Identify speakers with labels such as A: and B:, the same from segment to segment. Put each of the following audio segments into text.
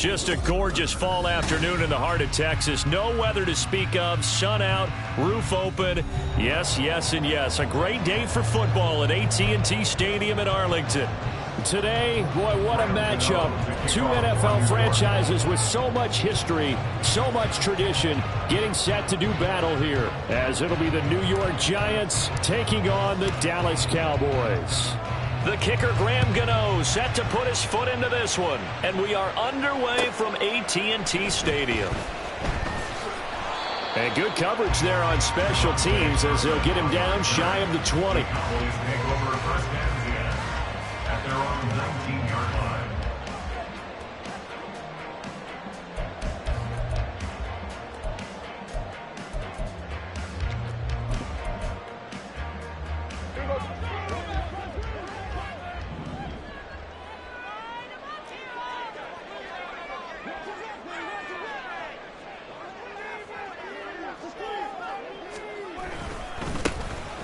A: Just a gorgeous fall afternoon in the heart of Texas. No weather to speak of. Sun out, roof open. Yes, yes, and yes. A great day for football at AT&T Stadium in Arlington. Today, boy, what a matchup. Two NFL franchises with so much history, so much tradition, getting set to do battle here, as it'll be the New York Giants taking on the Dallas Cowboys. The kicker, Graham Gano, set to put his foot into this one. And we are underway from AT&T Stadium. And good coverage there on special teams as they'll get him down shy of the 20. At their own 19-yard line.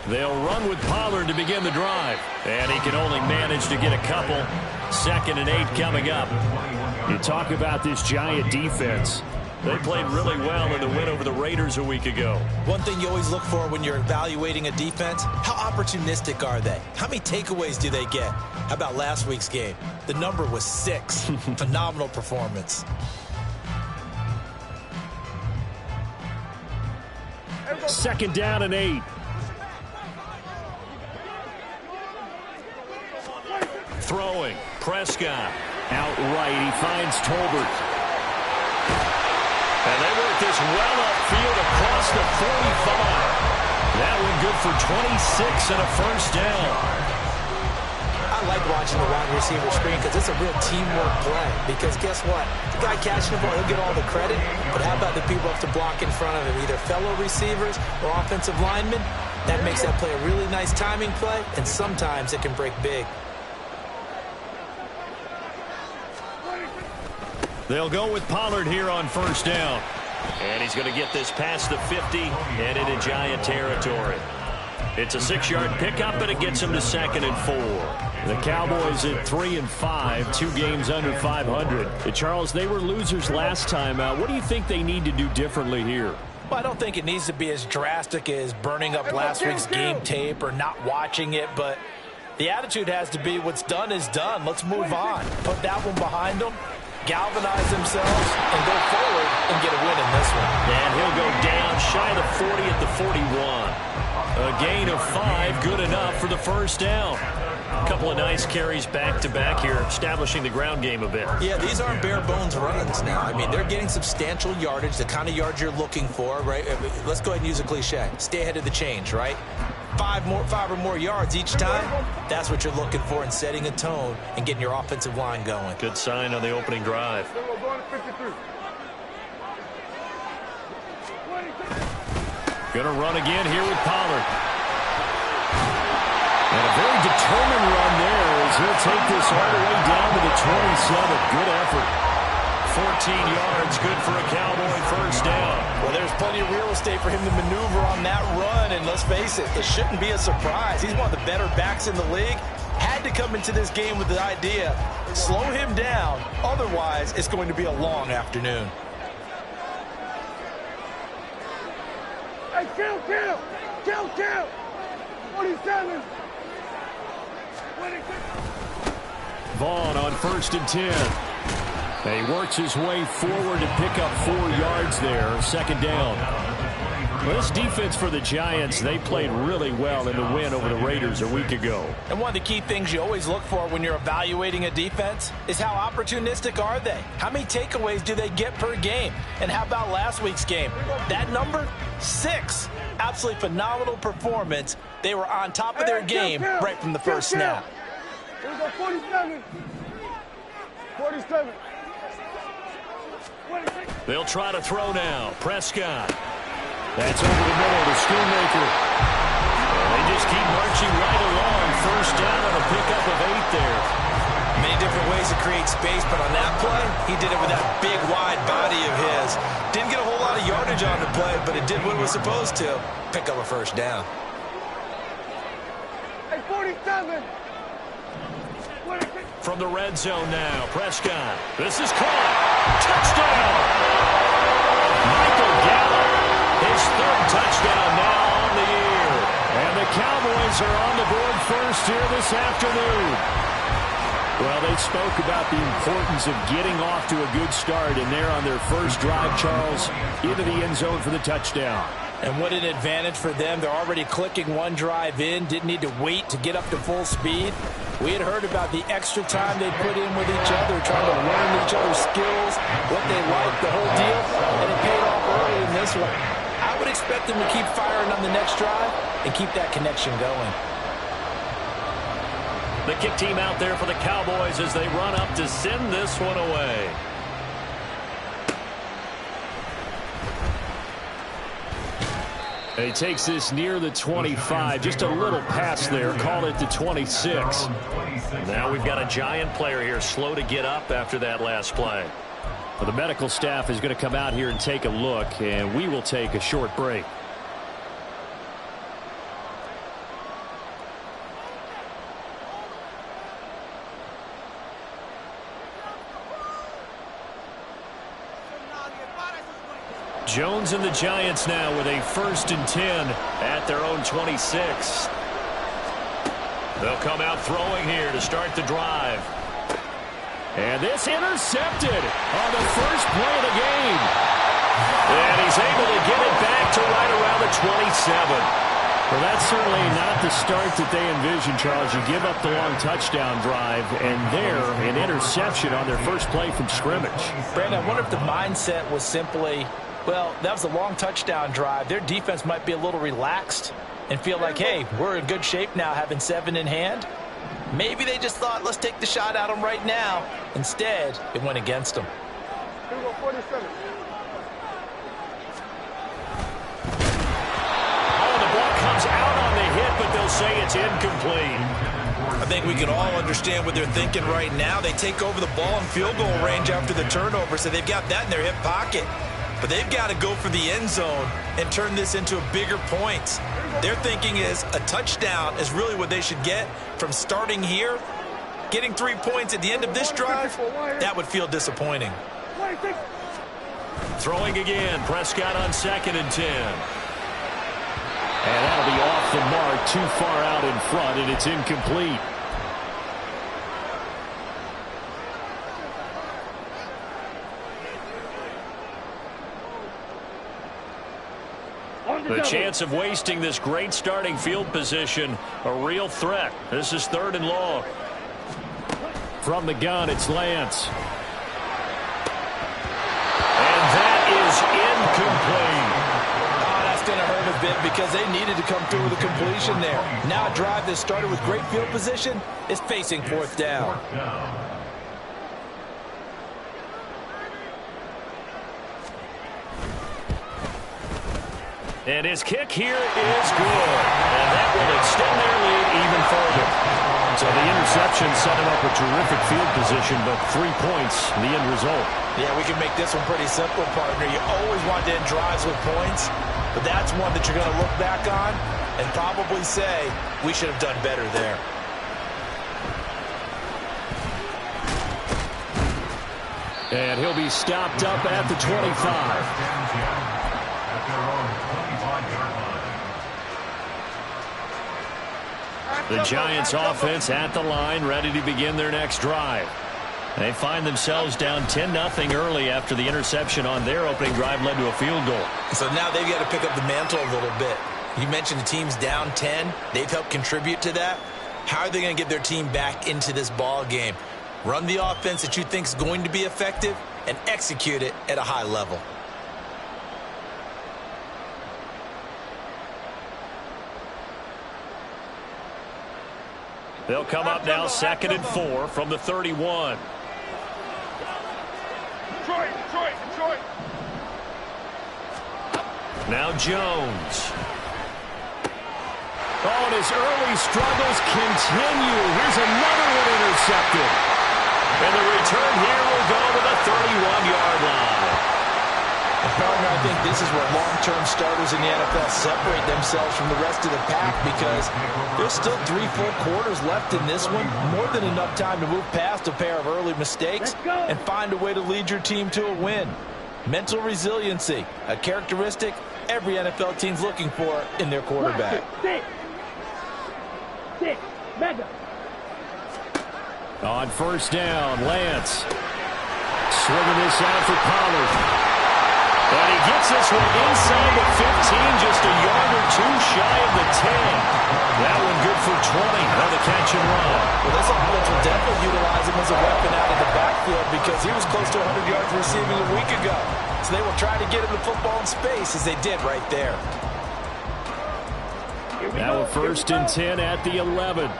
A: They'll run with Pollard to begin the drive. And he can only manage to get a couple. 2nd and 8 coming up. You talk about this Giant defense. They played really well in the win over the Raiders a week ago.
B: One thing you always look for when you're evaluating a defense, how opportunistic are they? How many takeaways do they get? How about last week's game? The number was 6. Phenomenal performance.
A: Second down and 8. Throwing. Prescott. Outright. He finds Tolbert. And they work this well upfield across the 45. That one good for 26 and a first down.
B: I like watching the wide receiver screen because it's a real teamwork play. Because guess what? The guy catching the ball, he'll get all the credit. But how about the people up to block in front of him? Either fellow receivers or offensive linemen. That makes that play a really nice timing play. And sometimes it can break big.
A: They'll go with Pollard here on first down. And he's going to get this past the 50 and into Giant territory. It's a 6-yard pickup, and it gets him to 2nd and 4. The Cowboys at 3 and 5, 2 games under 500. Charles, they were losers last time out. What do you think they need to do differently here?
B: Well, I don't think it needs to be as drastic as burning up last week's game tape or not watching it, but the attitude has to be what's done is done. Let's move on. Put that one behind them. Galvanize themselves and go forward and get a win in this one.
A: And he'll go down shy of the 40 at the 41. A gain of 5, good enough for the first down. A couple of nice carries back-to-back here, establishing the ground game a bit.
B: Yeah, these aren't bare-bones runs now. I mean, they're getting substantial yardage, the kind of yards you're looking for, right? Let's go ahead and use a cliche. Stay ahead of the change, right? 5 or more yards each time, that's what you're looking for in setting a tone and getting your offensive line going.
A: Good sign on the opening drive. Gonna run again here with Pollard. And a very determined run there as he'll take this all the way down to the 27. Good effort. 14 yards, good for a Cowboy first down.
B: Well, there's plenty of real estate for him to maneuver on that run, and let's face it, it shouldn't be a surprise. He's one of the better backs in the league. Had to come into this game with the idea, slow him down, otherwise it's going to be a long afternoon.
C: Hey, kill! 47!
A: Vaughn on 1st and 10. He works his way forward to pick up 4 yards there. 2nd down. Well, this defense for the Giants, they played really well in the win over the Raiders a week ago.
B: And one of the key things you always look for when you're evaluating a defense is how opportunistic are they? How many takeaways do they get per game? And how about last week's game? That number, 6. Absolutely phenomenal performance. They were on top of their game right from the first snap.
C: Here we go, 47. 47.
A: They'll try to throw now. Prescott. That's over the middle to Schoonmaker. They just keep marching right along. First down on a pickup of 8 there.
B: Many different ways to create space, but on that play, he did it with that big, wide body of his. Didn't get a whole lot of yardage on the play, but it did what it was supposed to. Pick up a first down.
C: Hey, 47.
A: from the red zone now. Prescott. This is caught. Touchdown! Michael Gallup, his third touchdown now on the year. And the Cowboys are on the board first here this afternoon. Well, they spoke about the importance of getting off to a good start, and they're on their first drive, Charles, into the end zone for the touchdown.
B: And what an advantage for them. They're already clicking one drive in, didn't need to wait to get up to full speed. We had heard about the extra time they put in with each other, trying to learn each other's skills, what they like, the whole deal, and it paid off early in this one. I would expect them to keep firing on the next drive and keep that connection going.
A: The kick team out there for the Cowboys as they run up to send this one away. He takes this near the 25, just a little pass there, call it the 26. Now we've got a giant player here, slow to get up after that last play. Well, the medical staff is going to come out here and take a look, and we will take a short break. Jones and the Giants now with a 1st and 10 at their own 26. They'll come out throwing here to start the drive. And this intercepted on the first play of the game. And he's able to get it back to right around the 27. Well, that's certainly not the start that they envisioned, Charles. You give up the long touchdown drive, and there, an interception on their first play from scrimmage.
B: Brandon, I wonder if the mindset was simply, well, that was a long touchdown drive. Their defense might be a little relaxed and feel like, hey, we're in good shape now having 7 in hand. Maybe they just thought, let's take the shot at them right now. Instead, it went against them.
C: 47.
A: Oh, the ball comes out on the hit, but they'll say it's incomplete.
D: I think we can all understand what they're thinking right now. They take over the ball in field goal range after the turnover, so they've got that in their hip pocket. But they've got to go for the end zone and turn this into a bigger points. Their thinking is a touchdown is really what they should get from starting here. Getting 3 points at the end of this drive, that would feel disappointing.
A: Throwing again, Prescott on 2nd and 10. And that'll be off the mark, too far out in front, and it's incomplete. The chance of wasting this great starting field position, a real threat. This is 3rd and long. From the gun, it's Lance. And that is incomplete.
B: Oh, that's going to hurt a bit because they needed to come through with a completion there. Now a drive that started with great field position is facing 4th down.
A: And his kick here is good. And that will extend their lead even further. So the interception set him up a terrific field position, but 3 points, the end result.
B: Yeah, we can make this one pretty simple, partner. You always want to end drives with points, but that's one that you're going to look back on and probably say, we should have done better there.
A: And he'll be stopped up at the 25. The Giants offense at the line, ready to begin their next drive. They find themselves down 10-0 early after the interception on their opening drive led to a field goal.
B: So now they've got to pick up the mantle a little bit. You mentioned the team's down 10. They've helped contribute to that. How are they going to get their team back into this ball game? Run the offense that you think is going to be effective and execute it at a high level.
A: They'll come up now 2nd and 4 from the 31.
C: Detroit.
A: Now Jones. Oh, and his early struggles continue. Here's another one intercepted. And the return here will go to the 31-yard line.
D: Partner, I think this is where long-term starters in the NFL separate themselves from the rest of the pack because there's still 3 full quarters left in this one. More than enough time to move past a pair of early mistakes and find a way to lead your team to a win. Mental resiliency, a characteristic every NFL team's looking for in their quarterback.
E: Six. Mega.
A: On first down, Lance. Swinging this out for Pollard. And he gets this one inside the 15, just a yard or 2 shy of the 10. That one good for 20 on the catch and run.
D: Well, this offense will definitely utilize him as a weapon out of the backfield because he was close to 100 yards receiving a week ago. So they will try to get him the football in space as they did right there.
A: Now a first and 10 at the 11.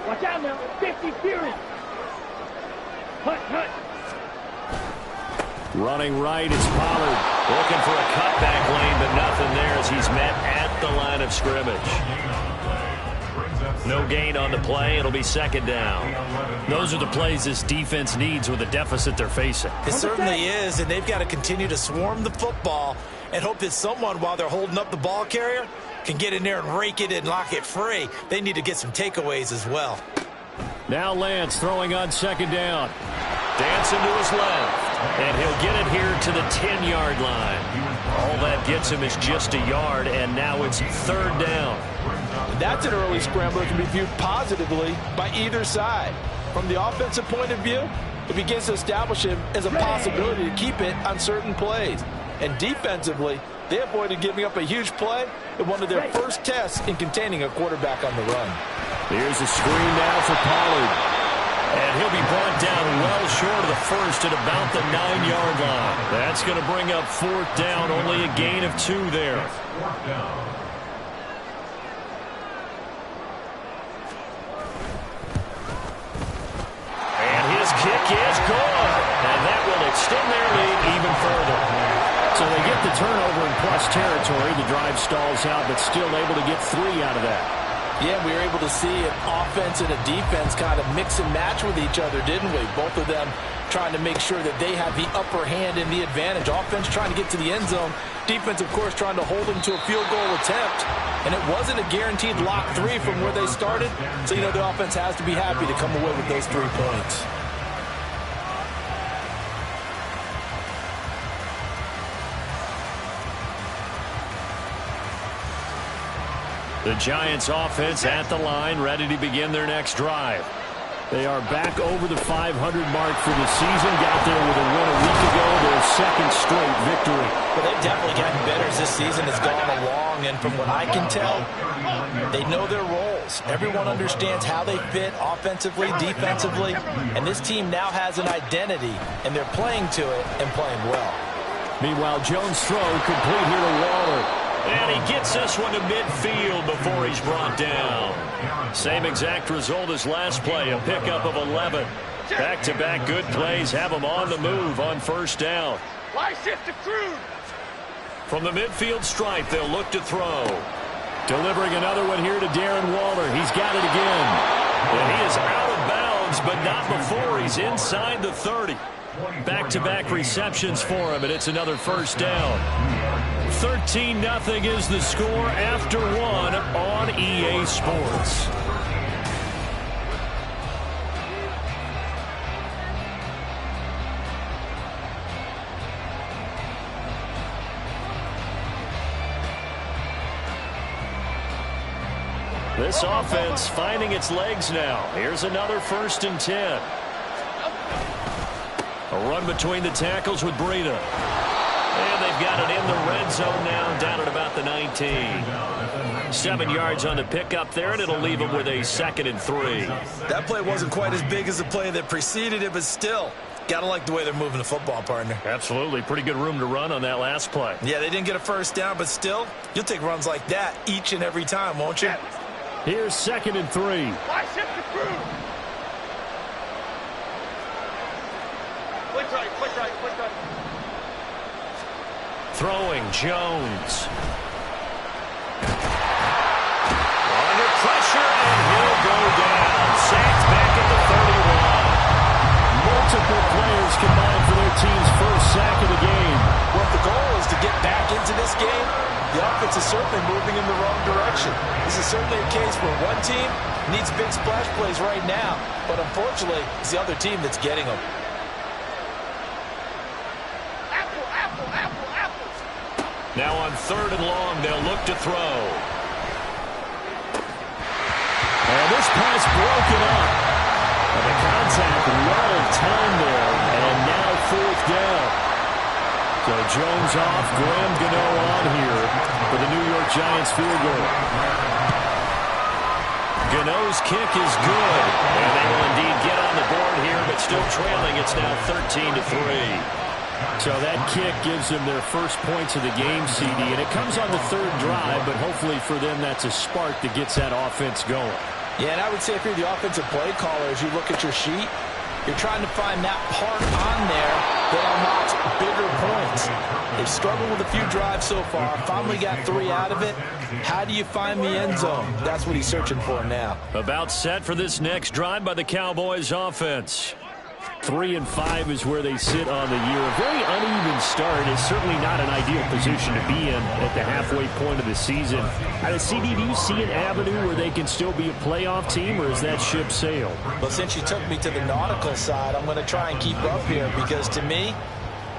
E: Watch out now. 50 Fury. Hut.
A: Running right, it's Pollard. Looking for a cutback lane, but nothing there as he's met at the line of scrimmage. No gain on the play. It'll be second down. Those are the plays this defense needs with the deficit they're facing.
D: It certainly is, and they've got to continue to swarm the football and hope that someone, while they're holding up the ball carrier, can get in there and rake it and lock it free. They need to get some takeaways as well.
A: Now Lance throwing on second down. Dancing to his left. And he'll get it here to the 10-yard line. All that gets him is just a yard, and now it's third down.
D: That's an early scramble that can be viewed positively by either side. From the offensive point of view, it begins to establish him as a possibility to keep it on certain plays. And defensively, they avoided giving up a huge play in one of their first tests in containing a quarterback on the run.
A: Here's a screen now for Pollard. And he'll be brought down well short of the first at about the 9-yard line. That's going to bring up fourth down, only a gain of 2 there. And his kick is good. And that will extend their lead even further. So they get the turnover in plus territory. The drive stalls out, but still able to get 3 out of that.
D: Yeah, we were able to see an offense and a defense kind of mix and match with each other, didn't we? Both of them trying to make sure that they have the upper hand and the advantage. Offense trying to get to the end zone. Defense, of course, trying to hold them to a field goal attempt. And it wasn't a guaranteed lock 3 from where they started. So, you know, the offense has to be happy to come away with those 3 points.
A: The Giants offense at the line, ready to begin their next drive. They are back over the 500 mark for the season. Got there with a win a week ago, their second straight victory.
D: Well, they've definitely gotten better as this season has gone along, and from what I can tell, they know their roles. Everyone understands how they fit offensively, defensively, and this team now has an identity, and they're playing to it and playing well.
A: Meanwhile, Jones' throw complete here to Waller. And he gets this one to midfield before he's brought down. Same exact result as last play, a pickup of 11. Back-to-back good plays have him on the move on first down.
C: Why shift to Cruz?
A: From the midfield stripe, they'll look to throw. Delivering another one here to Darren Waller. He's got it again. And he is out of bounds, but not before he's inside the 30. Back-to-back receptions for him, and it's another first down. 13-0 is the score after 1 on EA Sports. This offense finding its legs now. Here's another first and 10. A run between the tackles with Breida. And they've got it in the red zone now, down at about the 19. 7 yards on the pickup there, and it'll leave them with a 2nd and 3.
D: That play wasn't quite as big as the play that preceded it, but still, got to like the way they're moving the football, partner.
A: Absolutely. Pretty good room to run on that last play.
D: Yeah, they didn't get a first down, but still, you'll take runs like that each and every time, won't you?
A: Here's 2nd and 3.
C: Why shift to Cruz? Quick right, quick right, quick right.
A: Throwing Jones. Under pressure, and he'll go down. Sacked back at the 31. Multiple players combined for their team's first sack of the game.
D: Well, if the goal is to get back into this game, the offense is certainly moving in the wrong direction. This is certainly a case where one team needs big splash plays right now, but unfortunately, it's the other team that's getting them.
A: Now on 3rd and long, they'll look to throw. And this pass broken up. And the contact well timed there, and now 4th down. So Jones off, Graham Gano on here for the New York Giants field goal. Gano's kick is good, and they will indeed get on the board here, but still trailing. It's now 13-3. So that kick gives them their first points of the game, CD, and it comes on the 3rd drive, but hopefully for them that's a spark that gets that offense going. Yeah, and I would say if you're the offensive play caller, as you look at your sheet, you're trying to find that part on there that unlocks bigger points. They've struggled with a few drives so far, finally got 3 out of it. How do you find the end zone? That's what he's searching for now. About set for this next drive by the Cowboys offense. 3-5 is where they sit on the year. A very uneven start is certainly not an ideal position to be in at the halfway point of the season. CD, do you see an avenue where they can still be a playoff team, or is that ship sailed?
D: Well, since you took me to the nautical side, I'm going to try and keep up here because to me,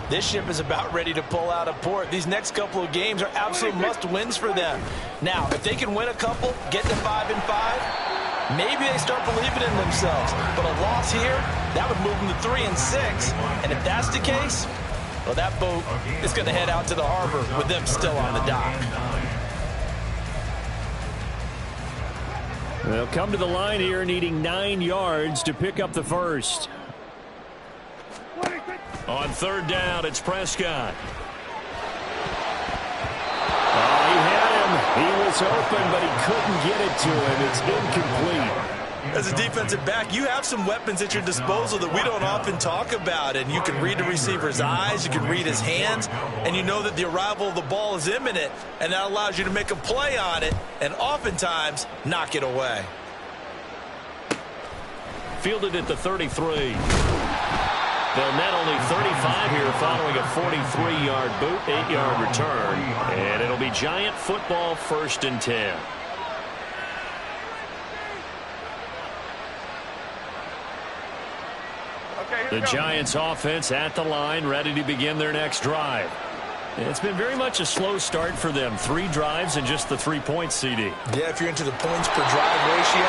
D: this ship is about ready to pull out of port. These next couple of games are absolute must-wins for them. Now, if they can win a couple, get to 5-5, maybe they start believing in themselves. But a loss here, that would move them to 3-6. And if that's the case, well, that boat is going to head out to the harbor with them still on the dock.
A: They'll come to the line here needing 9 yards to pick up the first. On 3rd down, it's Prescott. Oh, he had him. He was open, but he couldn't get it to him. It's incomplete.
D: As a defensive back, you have some weapons at your disposal that we don't often talk about. And you can read the receiver's eyes, you can read his hands, and you know that the arrival of the ball is imminent, and that allows you to make a play on it and oftentimes knock it away.
A: Fielded at the 33. They'll net only 35 here following a 43-yard boot, 8-yard return. And it'll be Giant football, 1st and 10. The Giants offense at the line, ready to begin their next drive. It's been very much a slow start for them. 3 drives and just the 3 points, CD.
D: Yeah, if you're into the points per drive ratio,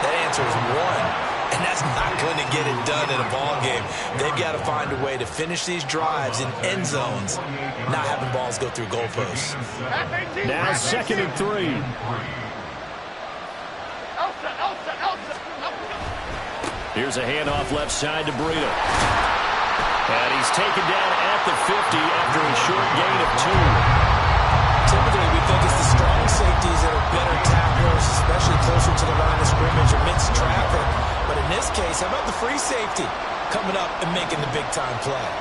D: that answer is 1. And that's not going to get it done in a ball game. They've got to find a way to finish these drives in end zones, not having balls go through goalposts.
A: Now 2nd and 3. Here's a handoff left side to Breida. And he's taken down at the 50 after a short gain of 2.
B: Typically, we think it's the strong safeties that are better tacklers, especially closer to the line of scrimmage amidst traffic. But in this case, how about the free safety coming up and making the big-time play?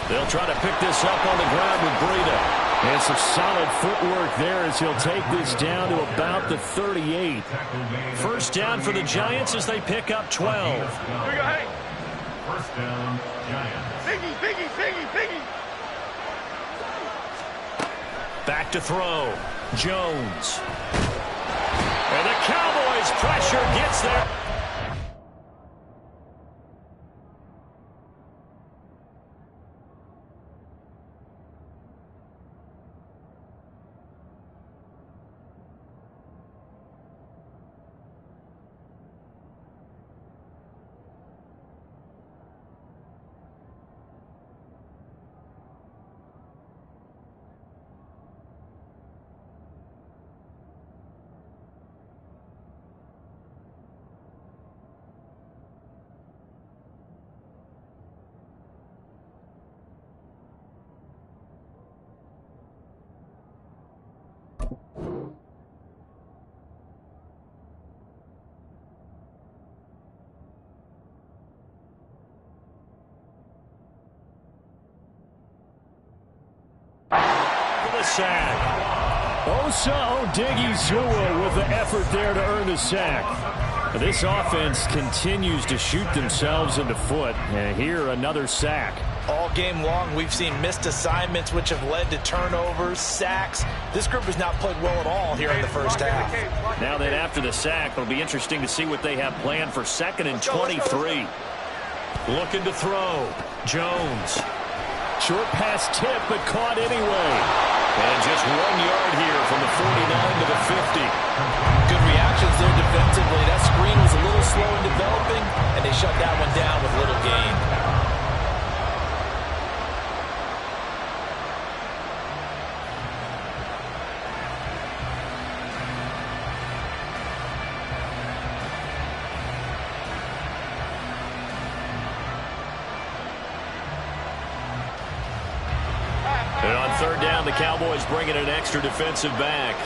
A: They'll try to pick this up on the ground with Breida. And some solid footwork there as he'll take this down to about the 38. First down for the Giants as they pick up 12.
C: First down, Giants. Biggie.
A: Back to throw. Jones. And the Cowboys pressure gets there. Sack. Osa Odighizuwa with the effort there to earn the sack. This offense continues to shoot themselves in the foot. And here, another sack.
D: All game long, we've seen missed assignments, which have led to turnovers, sacks. This group has not played well at all here in the first half.
A: Now then, after the sack, it'll be interesting to see what they have planned for 2nd and 23. Looking to throw. Jones. Short pass tip, but caught anyway. And just 1 yard here from the 49 to the 50.
D: Good reactions there defensively. That screen was a little slow in developing, and they shut that one down with little gain.
A: And on 3rd down, the Cowboys bring in an extra defensive back.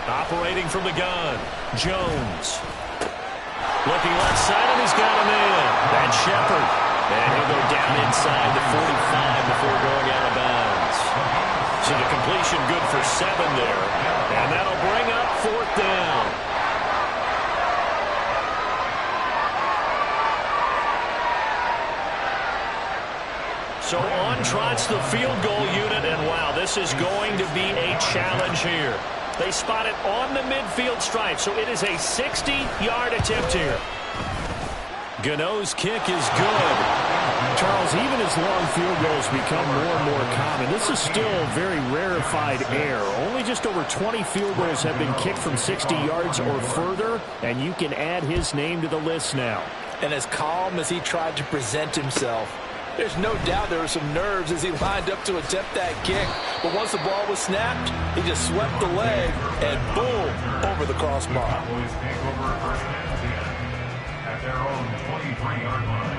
A: Operating from the gun, Jones. Looking left side, and he's got him in. That's Shepard. And he'll go down inside the 45 before going out of bounds. So the completion good for 7 there. And that'll bring up 4th down. So on trots the field goal unit, and wow, this is going to be a challenge here. They spot it on the midfield stripe, so it is a 60-yard attempt here. Gano's kick is good. Charles, even as long field goals become more and more common, this is still very rarefied air. Only just over 20 field goals have been kicked from 60 yards or further, and you can add his name to the list now.
D: And as calm as he tried to present himself, there's no doubt there were some nerves as he lined up to attempt that kick. But once the ball was snapped, he just swept the leg and boom, over the crossbar.
C: Cowboys take over 1st and 10 at their own 23-yard line.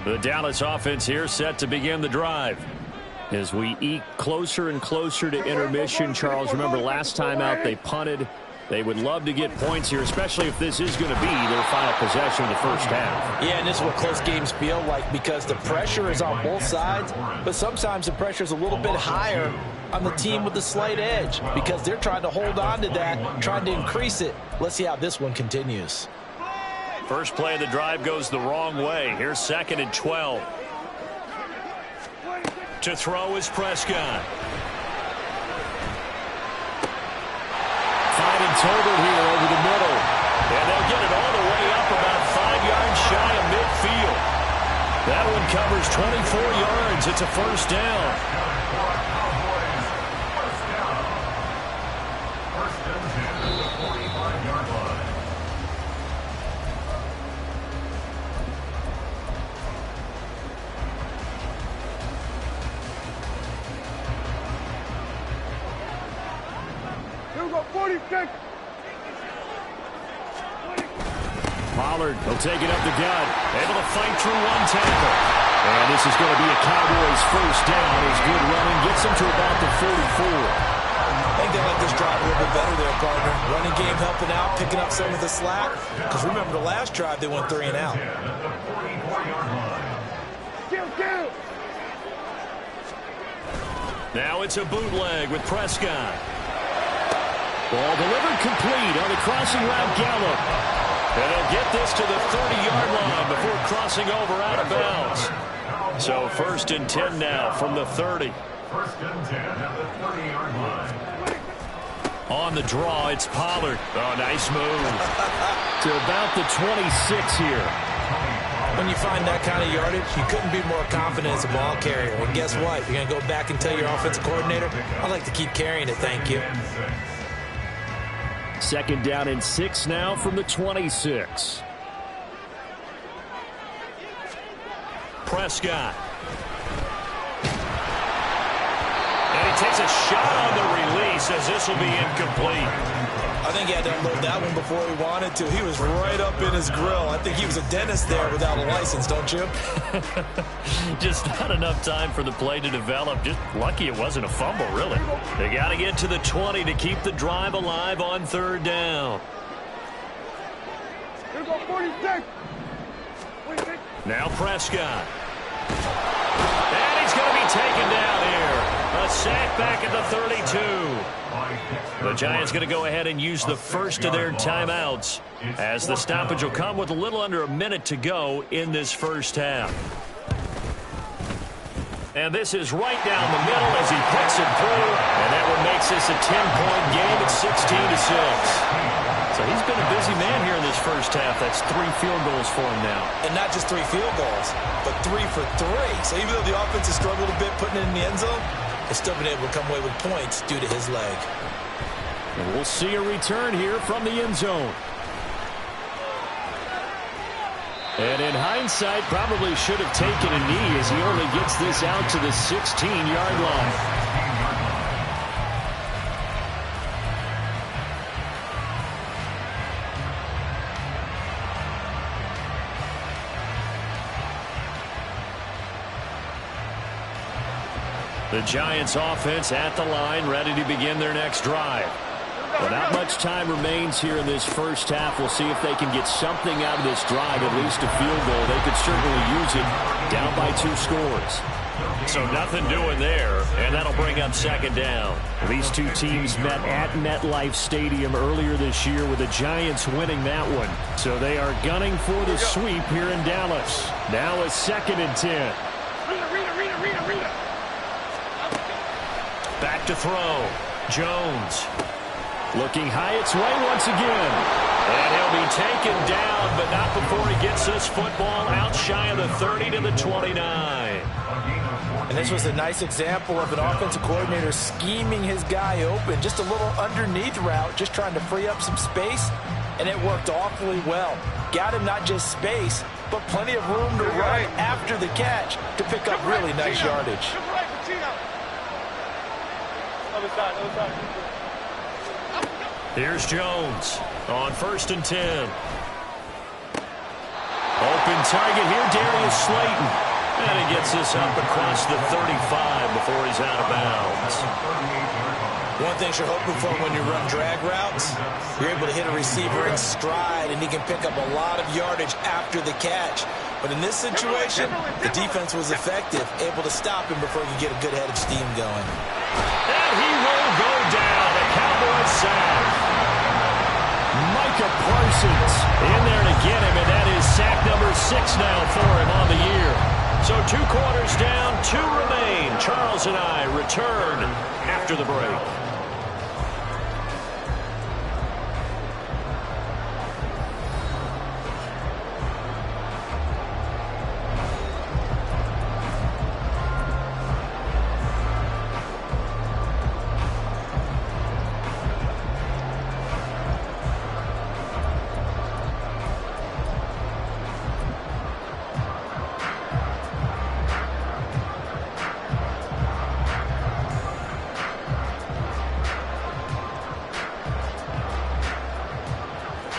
A: The Dallas offense here set to begin the drive. As we eke closer and closer to intermission, Charles, remember last time out they punted. They would love to get points here, especially if this is going to be their final possession of the first half.
D: Yeah, and this is what close games feel like because the pressure is on both sides, but sometimes the pressure is a little bit higher on the team with the slight edge because they're trying to hold on to that, trying to increase it. Let's see how this one continues.
A: First play of the drive goes the wrong way. Here's 2nd and 12. To throw is Prescott. Finding Tolbert here over the middle. And they'll get it all the way up about 5 yards shy of midfield. That one covers 24 yards. It's a 1st down. Pollard will take it up the gut. Able to fight through one tackle. And this is going to be a Cowboys 1st down. His good running gets him to about the 44.
D: I think they like this drive a little bit better there, partner. Running game helping out, picking up some of the slack. Because remember, the last drive, they went 3 and out.
A: Now it's a bootleg with Prescott. Ball delivered complete on the crossing route Gallup. And they'll get this to the 30-yard line before crossing over out of bounds. So 1st and 10 now from the 30.
C: 1st and 10 at the 30-yard line.
A: On the draw, it's Pollard. Oh, nice move. To about the 26 here.
D: When you find that kind of yardage, you couldn't be more confident as a ball carrier. And guess what? You're going to go back and tell your offensive coordinator, I'd like to keep carrying it, thank you.
A: 2nd down and 6 now from the 26. Prescott. And he takes a shot on the release as this will be incomplete.
D: I think he had to unload that one before he wanted to. He was right up in his grill. I think he was a dentist there without a license, don't you?
A: Just not enough time for the play to develop. Just lucky it wasn't a fumble, really. They got to get to the 20 to keep the drive alive on 3rd down.
E: Here we go, 46.
A: Now Prescott. And he's going to be taken down here. A sack back at the 32. The Giants going to go ahead and use the first of their timeouts, as the stoppage will come with a little under a minute to go in this first half. And this is right down the middle as he picks it through. And that one makes this a 10-point game at 16-6. So he's been a busy man here in this first half. That's 3 field goals for him now. And not just 3 field goals, but 3 for 3. So even though the offense has struggled a bit putting it in the end zone, it's still been able to come away with points due to his leg. And we'll see a return here from the end zone. And in hindsight, probably should have taken a knee as he only gets this out to the 16-yard line. The Giants offense at the line, ready to begin their next drive. But not much time remains here in this first half. We'll see if they can get something out of this drive, at least a field goal. They could certainly use it, down by 2 scores. So nothing doing there, and that'll bring up second down. These two teams met at MetLife Stadium earlier this year, with the Giants winning that one. So they are gunning for the sweep here in Dallas. Now a 2nd and 10. Back to throw. Jones. Looking high its way once again. And he'll be taken down, but not before he gets this football out shy of the 30 to the 29.
B: And this was a nice example of an offensive coordinator scheming his guy open. Just a little underneath route, just trying to free up some space. And it worked awfully well. Got him not just space, but plenty of room to run after the catch to pick up really nice yardage.
A: Here's Jones on 1st and 10. Open target here, Darius Slayton. And he gets this up across the 35 before he's out of bounds.
B: One thing you're hoping for when you run drag routes, you're able to hit a receiver in stride, and he can pick up a lot of yardage after the catch. But in this situation, the defense was effective, able to stop him before he could get a good head of steam going.
A: And he will go down. A Cowboys sack. Micah Parsons in there to get him, and that is sack number 6 now for him on the year. So 2 quarters down, 2 remain. Charles and I return after the break.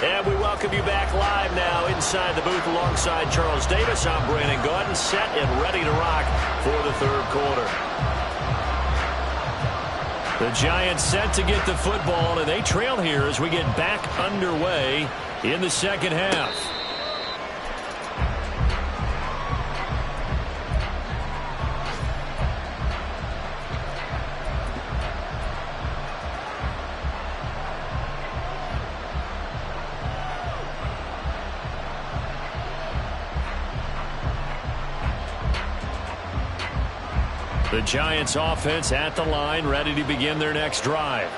A: And we welcome you back live now inside the booth alongside Charles Davis. I'm Brandon Gaudin, set and ready to rock for the 3rd quarter. The Giants set to get the football, and they trail here as we get back underway in the 2nd half. The Giants offense at the line, ready to begin their next drive.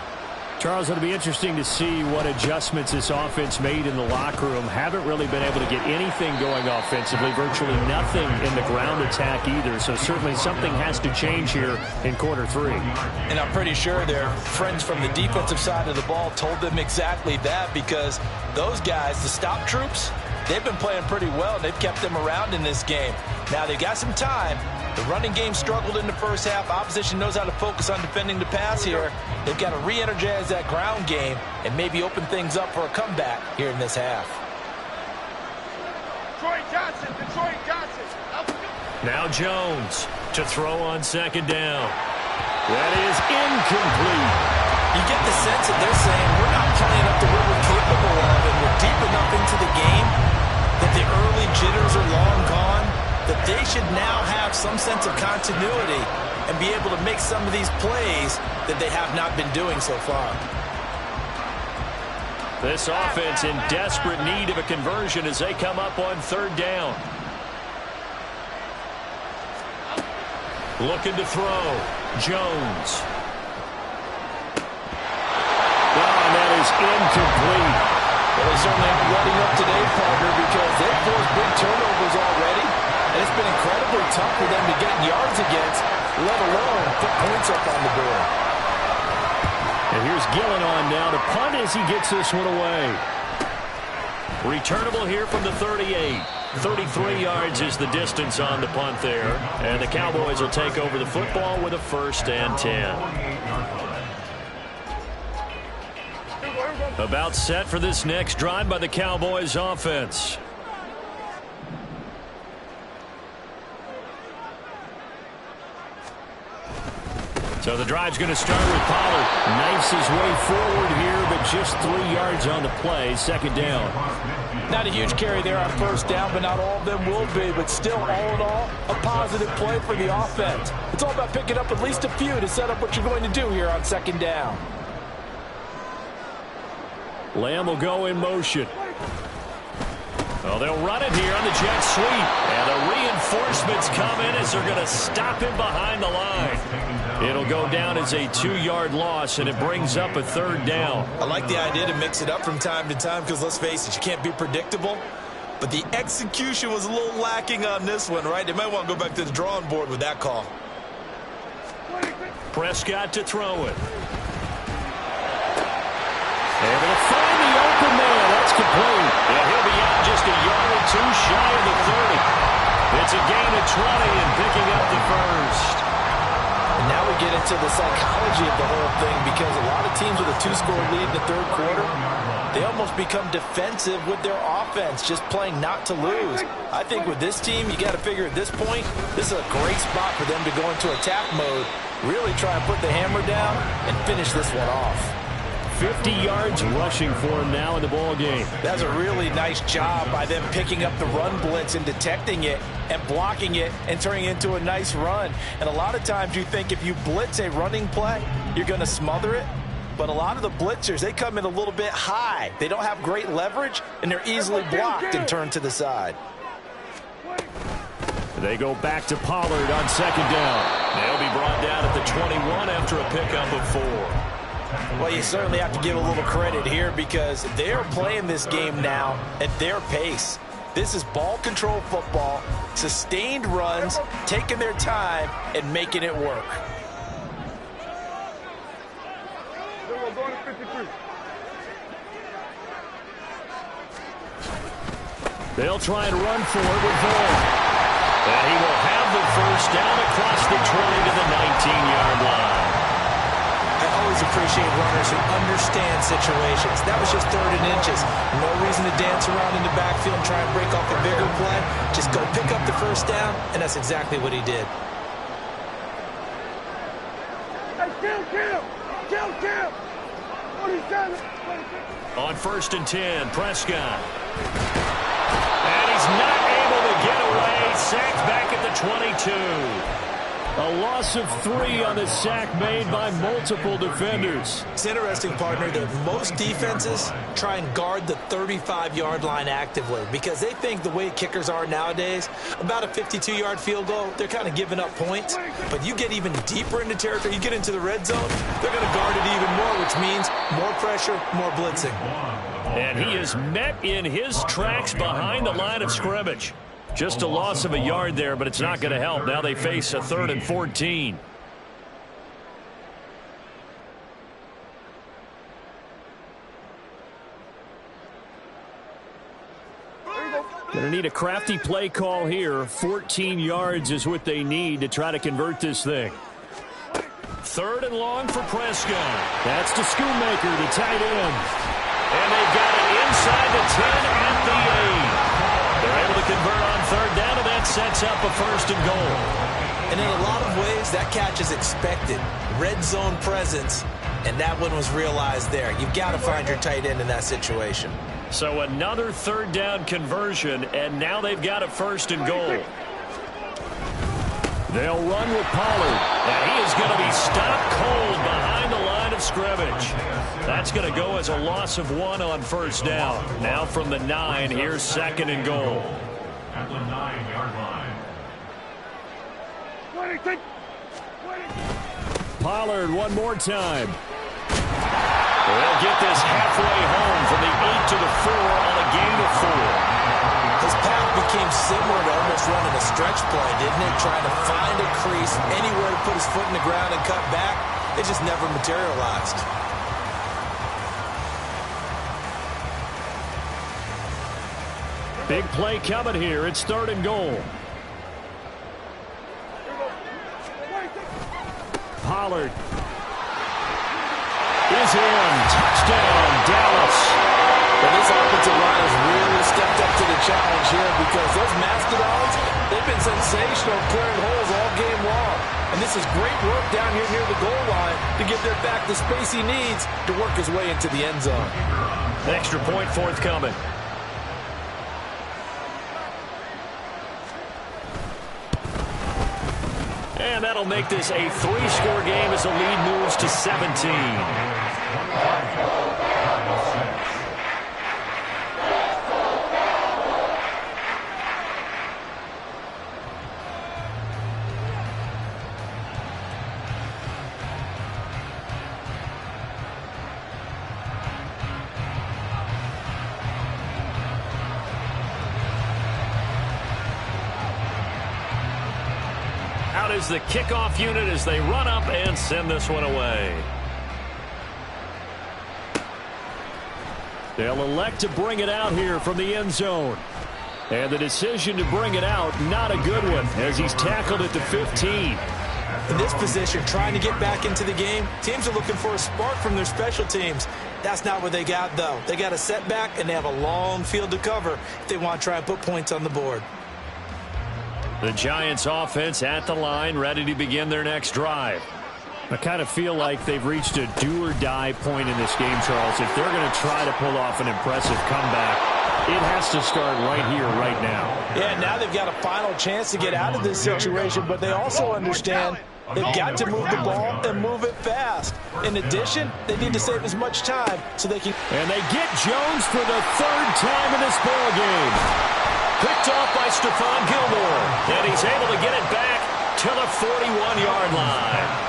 A: Charles, it'll be interesting to see what adjustments this offense made in the locker room. Haven't really been able to get anything going offensively, virtually nothing in the ground attack either. So certainly something has to change here in quarter 3.
B: And I'm pretty sure their friends from the defensive side of the ball told them exactly that, because those guys, the stop troops, they've been playing pretty well, and they've kept them around in this game. Now they've got some time. The running game struggled in the first half. Opposition knows how to focus on defending the pass here. They've got to re-energize that ground game and maybe open things up for a comeback here in this half.
E: Detroit Johnson.
A: Now Jones to throw on 2nd down. That is incomplete.
B: You get the sense that they're saying we're not playing up to what we're capable of, and we're deep enough into the game that the early jitters are long gone.
D: should now have some sense of continuity and be able to make some of these plays that they have not been doing so far.
A: This offense in desperate need of a conversion as they come up on third down. Looking to throw. Jones. And that is incomplete.
D: Well, they certainly aren't letting up today, partner, because they've forced big turnovers already, and it's been incredibly tough for them to get yards against, let alone put points up on the board.
A: And here's Gillen on now to punt as he gets this one away. Returnable here from the 38. 33 yards is the distance on the punt there. And the Cowboys will take over the football with a 1st and 10. About set for this next drive by the Cowboys offense. So the drive's going to start with Pollard. Knifes his way forward here, but just 3 yards on the play. 2nd down.
B: Not a huge carry there on 1st down, but not all of them will be. But still, all in all, a positive play for the offense. It's all about picking up at least a few to set up what you're going to do here on 2nd down.
A: Lamb will go in motion. Oh, they'll run it here on the jet sweep. And the reinforcements come in as they're going to stop him behind the line. It'll go down as a 2-yard loss, and it brings up a 3rd down.
D: I like the idea to mix it up from time to time because, let's face it, you can't be predictable. But the execution was a little lacking on this one, right? They might want to go back to the drawing board with that call.
A: Prescott to throw it. Able to find the open man. That's complete. And he'll be out just a yard or 2 shy of the 30. It's a gain of 20 and picking up the 1st.
B: And now we get into the psychology of the whole thing, because a lot of teams with a 2-score lead in the 3rd quarter, they almost become defensive with their offense, just playing not to lose. I think with this team, you got to figure at this point, this is a great spot for them to go into attack mode, really try and put the hammer down and finish this one off.
A: 50 yards rushing for him now in the ball game.
B: That's a really nice job by them picking up the run blitz and detecting it and blocking it and turning it into a nice run. And a lot of times you think if you blitz a running play, you're going to smother it. But a lot of the blitzers, they come in a little bit high. They don't have great leverage, and they're easily blocked and turned to the side.
A: They go back to Pollard on 2nd down. They'll be brought down at the 21 after a pickup of 4.
B: Well, you certainly have to give a little credit here, because they're playing this game now at their pace. This is ball control football, sustained runs, taking their time and making it work.
A: They'll try and run for it with Vaughn. And he will have the 1st down across the 20 to the 19-yard line.
B: I always appreciate runners who understand situations. That was just 3rd and inches. No reason to dance around in the backfield and try and break off a bigger play. Just go pick up the 1st down, and that's exactly what he did.
E: Hey, kill!
A: On 1st and 10, Prescott. And he's not able to get away. Sacked back at the 22. A loss of 3 on the sack made by multiple defenders.
B: It's interesting, partner, that most defenses try and guard the 35-yard line actively, because they think the way kickers are nowadays, about a 52-yard field goal, they're kind of giving up points. But you get even deeper into territory, you get into the red zone, they're going to guard it even more, which means more pressure, more blitzing.
A: And he is met in his tracks behind the line of scrimmage. Just a loss of a yard there, but it's not going to help. Now they face a 3rd and 14. Going to need a crafty play call here. 14 yards is what they need to try to convert this thing. 3rd and long for Prescott. That's to Schoonmaker, the tight end. And they got it inside the 10 at the 8. They're able to convert on 3rd down, and that sets up a 1st and goal.
B: And in a lot of ways, that catch is expected. Red zone presence, and that one was realized there. You've got to find your tight end in that situation.
A: So another 3rd down conversion, and now they've got a 1st and goal. They'll run with Pollard, and he is going to be stopped cold behind the line of scrimmage. That's going to go as a loss of 1 on first down. Now from the 9, here's 2nd and goal.
C: At the 9-yard line.
A: Pollard one more time. They'll get this halfway home from the 8 to the 4 on a gain of 4.
B: His path became similar to almost running a stretch play, didn't it? Trying to find a crease, anywhere to put his foot in the ground and cut back. It just never materialized.
A: Big play coming here. It's 3rd and goal. Pollard is in. Touchdown, Dallas.
B: And this offensive line has really stepped up to the challenge here because those Mastodons, they've been sensational clearing holes all game long. And this is great work down here near the goal line to give their back the space he needs to work his way into the end zone.
A: Extra point forthcoming. And that'll make this a 3-score game as the lead moves to 17. Out is the kickoff unit as they run up and send this one away. They'll elect to bring it out here from the end zone. And the decision to bring it out, not a good one, as he's tackled at the 15.
B: In this position, trying to get back into the game, teams are looking for a spark from their special teams. That's not what they got, though. They got a setback, and they have a long field to cover if they want to try and put points on the board.
A: The Giants offense at the line, ready to begin their next drive. I kind of feel like they've reached a do-or-die point in this game, Charles. If they're going to try to pull off an impressive comeback, it has to start right here, right now.
B: Yeah, now they've got a final chance to get out of this situation, but they also understand they've got to move the ball and move it fast. In addition, they need to save as much time so they can...
A: And they get Jones for the 3rd time in this ball game. Picked off by Stephon Gilmore, and he's able to get it back to the 41-yard line.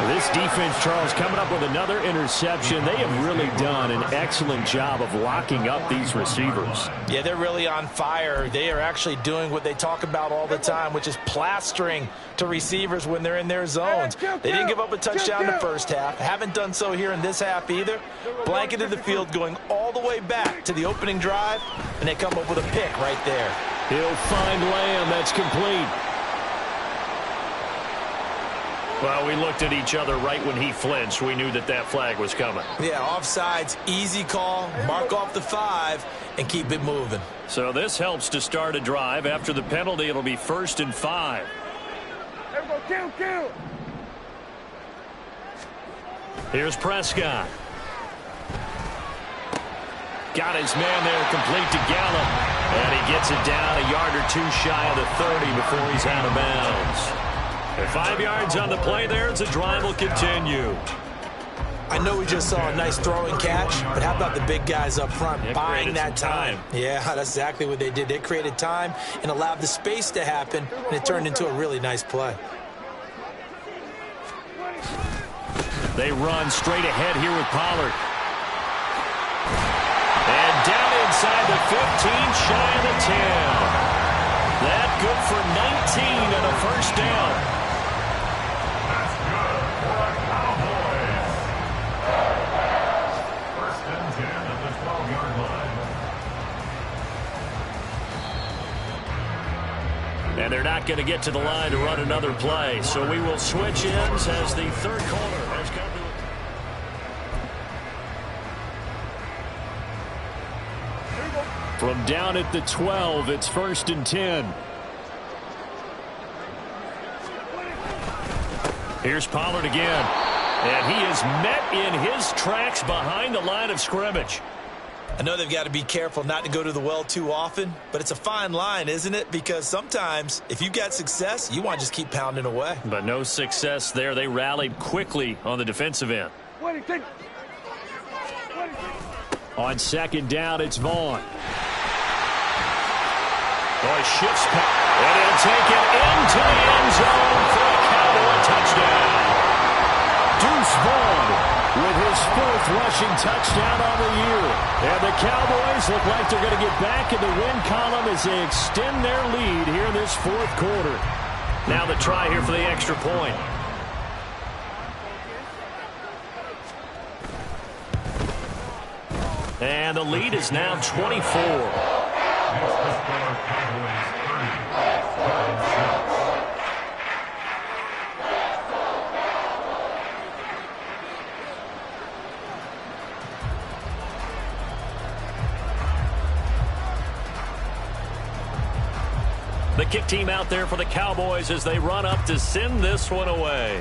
A: This defense, Charles, coming up with another interception. They have really done an excellent job of locking up these receivers.
B: Yeah, they're really on fire. They are actually doing what they talk about all the time, which is plastering to receivers when they're in their zones. They didn't give up a touchdown the first half. Haven't done so here in this half either. Blanketed the field going all the way back to the opening drive, and they come up with a pick right there.
A: He'll find Lamb. That's complete. Well, we looked at each other right when he flinched. We knew that that flag was coming.
B: Yeah, offsides, easy call, mark off the 5, and keep it moving.
A: So this helps to start a drive. After the penalty, it'll be 1st and 5.
E: Kill.
A: Here's Prescott. Got his man there complete to Gallup. And he gets it down a yard or 2 shy of the 30 before he's out of bounds. 5 yards on the play there as the drive will continue.
B: I know we just saw a nice throwing catch, but how about the big guys up front buying that time? Yeah, that's exactly what they did. They created time and allowed the space to happen, and it turned into a really nice play.
A: They run straight ahead here with Pollard. And down inside the 15, shy of the 10. That good for 19 and a 1st down.
C: That's good for a Cowboys. 1st and 10 at the 12-yard line.
A: And they're not going to get to the line to run another play. So we will switch ends as the 3rd quarter has come to a... From down at the 12, it's 1st and 10. Here's Pollard again. And he is met in his tracks behind the line of scrimmage.
D: I know they've got to be careful not to go to the well too often, but it's a fine line, isn't it? Because sometimes if you've got success, you want to just keep pounding away.
A: But no success there. They rallied quickly on the defensive end. On second down, it's Vaughn. Boy, shifts back, and he'll take it into the end zone for a Cowboy touchdown. Deuce Vaughn with his 4th rushing touchdown on the year. And the Cowboys look like they're going to get back in the win column as they extend their lead here in this 4th quarter. Now the try here for the extra point. And the lead is now 24. The kick team out there for the Cowboys as they run up to send this one away.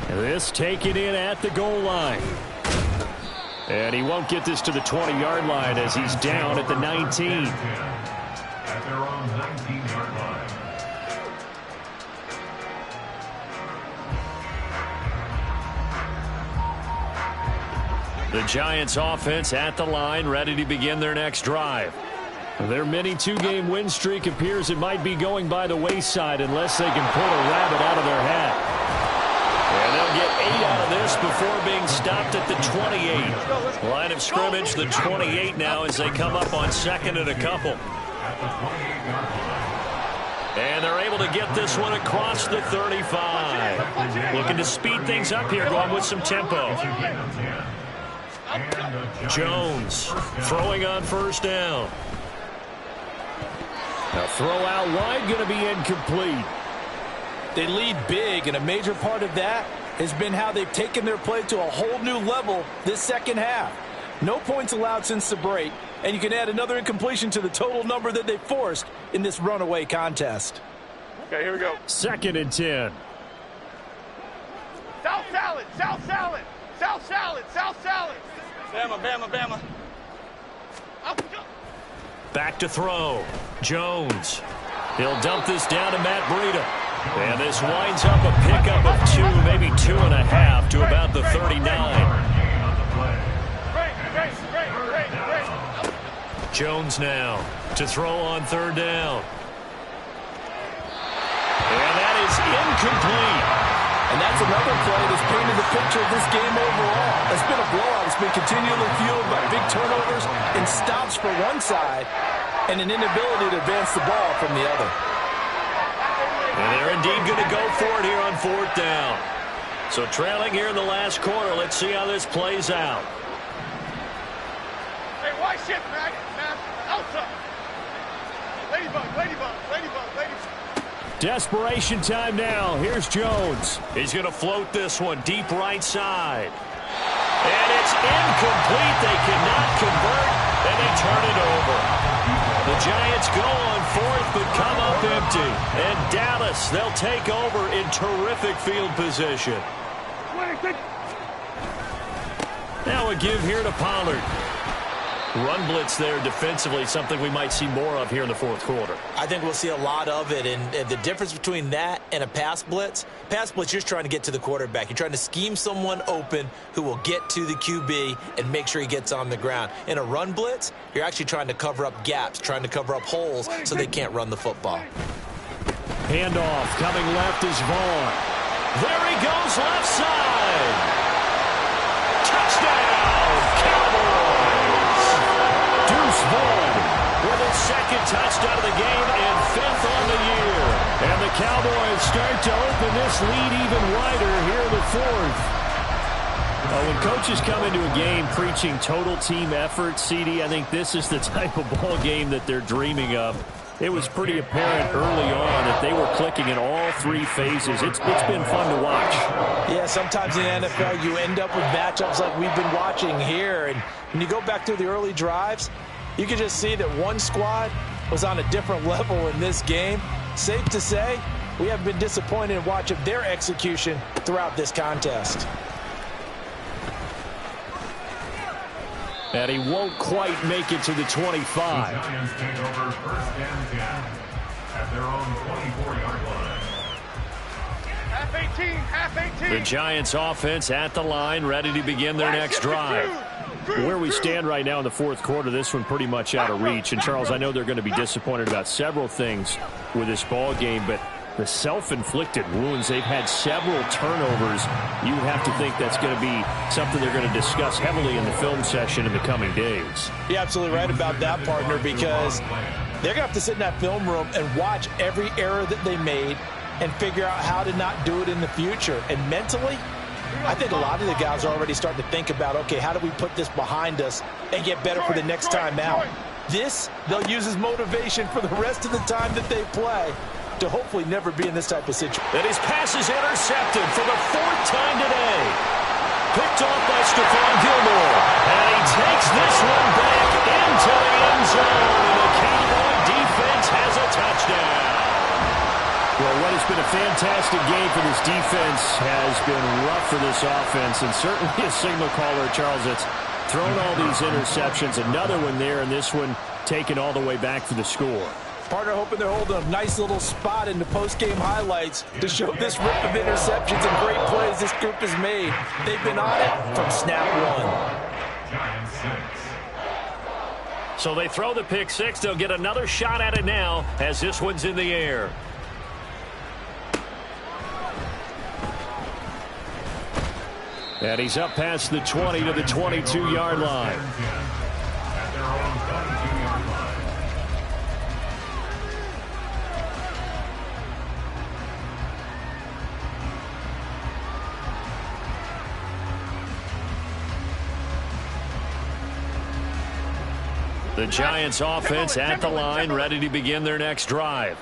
A: This taken in at the goal line. And he won't get this to the 20-yard line as he's down at the 19.
C: At their own 19-yard line.
A: The Giants offense at the line, ready to begin their next drive. Their mini 2-game win streak appears it might be going by the wayside unless they can pull a rabbit out of their hat. And they'll get 8 out of this before being stopped at the 28. Line of scrimmage, the 28 now as they come up on second and a couple. And they're able to get this one across the 35. Looking to speed things up here, going with some tempo. Jones throwing on first down. Now throw out wide, going to be incomplete.
F: They lead big, and a major part of that has been how they've taken their play to a whole new level this second half. No points allowed since the break, and you can add another incompletion to the total number that they forced in this runaway contest.
E: Okay, here we go.
A: 2nd and 10.
E: South salad, south salad, south salad, south salad. Bama, Bama, Bama. Up, up.
A: Back to throw. Jones. He'll dump this down to Matt Breida. And this winds up a pickup of 2, maybe 2.5 to about the 39. Jones now to throw on 3rd down. And that is incomplete.
F: And that's another play that's painted the picture of this game overall. It's been a blowout. It's been continually fueled by big turnovers and stops for one side and an inability to advance the ball from the other.
A: And they're indeed going to go for it here on 4th down. So trailing here in the last quarter. Let's see how this plays out.
E: Hey, why shift, man? Outside. Ladybug, ladybug, ladybug, ladybug.
A: Desperation time now. Here's Jones. He's going to float this one deep right side. And it's incomplete. They cannot convert, and they turn it over. The Giants go on 4th, but come up empty. And Dallas, they'll take over in terrific field position. Now a give here to Pollard. Run blitz there defensively, something we might see more of here in the 4th quarter.
B: I think we'll see a lot of it, and the difference between that and a pass blitz, you're just trying to get to the quarterback. You're trying to scheme someone open who will get to the QB and make sure he gets on the ground. In a run blitz, you're actually trying to cover up gaps, trying to cover up holes so they can't run the football.
A: Handoff coming left is Vaughn. There he goes left side. Touchdown, Cowboys. Deuce Vaughn with his 2nd touchdown of the game and 5th on the year. And the Cowboys start to open this lead even wider here in the 4th. When coaches come into a game preaching total team effort, CD, I think this is the type of ball game that they're dreaming of. It was pretty apparent early on that they were clicking in all 3 phases. It's been fun to watch.
F: Yeah, sometimes in the NFL you end up with matchups like we've been watching here. And when you go back through the early drives, you can just see that one squad was on a different level in this game. Safe to say, we have been disappointed in watching their execution throughout this contest.
A: And he won't quite make it to the 25.
C: The Giants take over first and 10 at their own 24-yard line.
E: Half 18, half 18.
A: The Giants offense at the line, ready to begin their next drive. Where we stand right now in the fourth quarter, this one pretty much out of reach. And, Charles, I know they're going to be disappointed about several things with this ball game, but the self-inflicted wounds, they've had several turnovers. You would have to think that's going to be something they're going to discuss heavily in the film session in the coming days.
F: You're absolutely right about that, partner, because they're going to have to sit in that film room and watch every error that they made and figure out how to not do it in the future. And mentally, I think a lot of the guys are already starting to think about, okay, how do we put this behind us and get better for the next time out? This, they'll use as motivation for the rest of the time that they play to hopefully never be in this type of situation.
A: And his pass is intercepted for the fourth time today. Picked off by Stephon Gilmore. And he takes this one back into the end zone. And the Cowboy defense has a touchdown. Well, what has been a fantastic game for this defense has been rough for this offense. And certainly a signal caller, Charles, that's thrown all these interceptions. Another one there, and this one taken all the way back for the score.
F: Partner hoping they're holding a nice little spot in the post-game highlights to show this rip of interceptions and great plays this group has made. They've been on it from snap one.
A: So they throw the pick six. They'll get another shot at it now as this one's in the air. And he's up past the 20 to the 22-yard line. The Giants offense at the line, ready to begin their next drive.